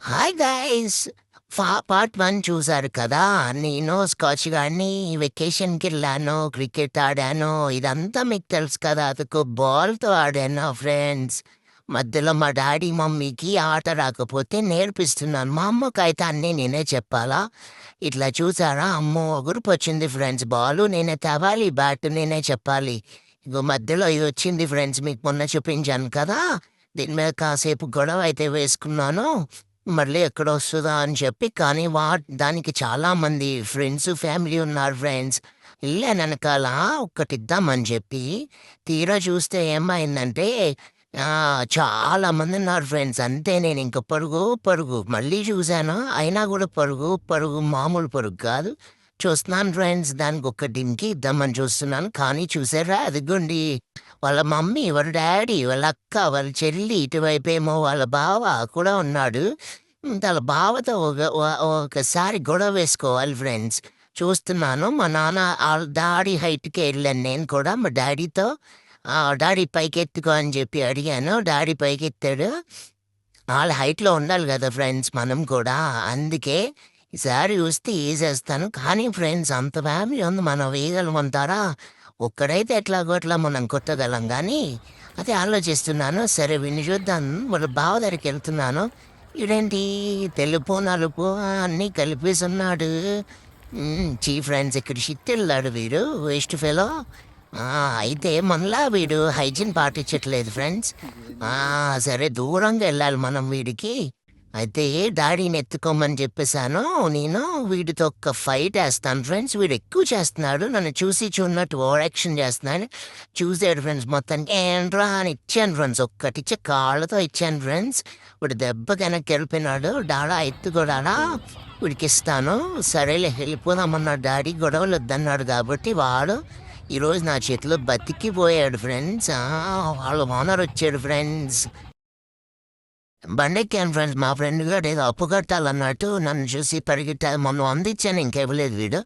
Hi guys! Part 1 చూసారు కదా! నేను స్కాచ్ గాడిని వెకేషన్‌కెళ్ళాను, క్రికెట్ ఆడాను. ఇదంతా మీకు తెలుసు కదా! అదొక బాల్‌తో ఆడాను ఫ్రెండ్స్. మధ్యలో మా డాడీ, మమ్మీకి ఆట రాకపోతే నేర్పిస్తున్నాను. మా అమ్మకైతే అన్నీ నేనే చెప్పాలా? ఇట్లా చూసారా? అమ్మో! ఎగురుపొచ్చింది ఫ్రెండ్స్ బాలు. నేనే తేవాలి, బ్యాట్ నేనే చెప్పాలి. ఇగో మధ్యలో ఇదొచ్చింది ఫ్రెండ్స్. మీకు మొన్న చూపించాను కదా! దీని మీద కాసేపు గొడవ అయితే వేసుకున్నాను. మళ్ళీ ఎక్కడొస్తదా అని చెప్పి కానీ దానికి చాలామంది ఫ్రెండ్స్, ఫ్యామిలీ ఉన్నారు ఫ్రెండ్స్. ఎళ్ళానెనకాల ఒక్కటిద్దామని చెప్పి, తీరా చూస్తే ఏమైందంటే చాలామందున్నారు ఫ్రెండ్స్. అంతే నేనింక పరుగు, పరుగు. మళ్ళీ చూసాను అయినా గూడా పరుగు, పరుగు మామూలు పరుగు కాదు. చూస్తున్నాను ఫ్రెండ్స్ దానికొక్క డింకి ఇద్దామని చూస్తున్నాను. కానీ చూసారా అదిగోండి వాళ్ళ మమ్మీ, వాళ్ళ డ్యాడీ, వాళ్ళ అక్క, వాళ్ళ చెల్లి, ఇటువైపేమో వాళ్ళ బావ కూడా ఉన్నాడు. వాళ్ళ బావతో ఒకసారి గొడవ వేసుకోవాలి ఫ్రెండ్స్. చూస్తున్నాను మా నాన్న ఆళ్ళ డాడీ హైట్‌కే ఎళ్ళాను నేను కూడా మా డాడీతో. డాడీ పైకెత్తుకో అని చెప్పి అడిగాను. డాడీ పైకెత్తాడు. ఆళ్ళ హైట్‌లో ఉండాలి గదా ఫ్రెండ్స్ మనం కూడా. అందుకే ఈసారి చూస్తే ఏసేస్తాను. కానీ ఫ్రెండ్స్ అంత ఫ్యామిలీ ఉంది మనం వేయగలమంటారా? ఒక్కడైతే ఎట్లాగో అట్లా మనం కొట్టగలం గానీ, అదే ఆలోచిస్తున్నాను. సరే వీడిని చూద్దాం వాళ్ళ బావ దగ్గరికెళ్తున్నాను. ఈడేంటి తెలుపు, నలుపు అన్నీ కలిపేసున్నాడు. ఛీ ఫ్రెండ్స్ ఇక్కడ షిట్టెళ్ళాడు వీడు వేస్ట్ ఫెలో. అయితే మనలా వీడు హైజీన్ పాటించట్లేదు ఫ్రెండ్స్. సరే దూరంగా వెళ్ళాలి మనం వీడికి. అయితే డాడీని ఎత్తుకోమని చెప్పేసాను. నేను వీడితో ఒక్క ఫైట్ ఏస్తాను ఫ్రెండ్స్. వీడు ఎక్కువ చేస్తున్నాడు. నన్ను చూసి చూడనట్టు ఓవర్ యాక్షన్ చేస్తున్నాడు. చూసాడు ఫ్రెండ్స్ మొత్తానికి ఏంట్రా అని ఇచ్చాను ఫ్రెండ్స్. ఒక్కటిచ్చే కాళ్ళతో ఇచ్చాను ఫ్రెండ్స్. వీడు దెబ్బకి వెనక్కి వెళ్ళిపోయినాడు. డాడా ఎత్తుకోడాడా వీడికి ఇస్తాను. సరేలే వెళ్ళిపోదామన్నాడు డాడీ. గొడవలు వద్దన్నాడు కాబట్టి వాడు ఈరోజు నా చేతిలో బతికిపోయాడు ఫ్రెండ్స్. వాళ్ళ ఓనర్ వచ్చాడు ఫ్రెండ్స్. బండెక్కాను ఫ్రెండ్స్. మా ఫ్రెండ్ గాడు ఏదో అప్పు కట్టాలన్నట్టు నన్ను చూసి పరిగెట్టాడు. మొన్న 100 ఇచ్చాను ఇంకివ్వలేదు వీడు.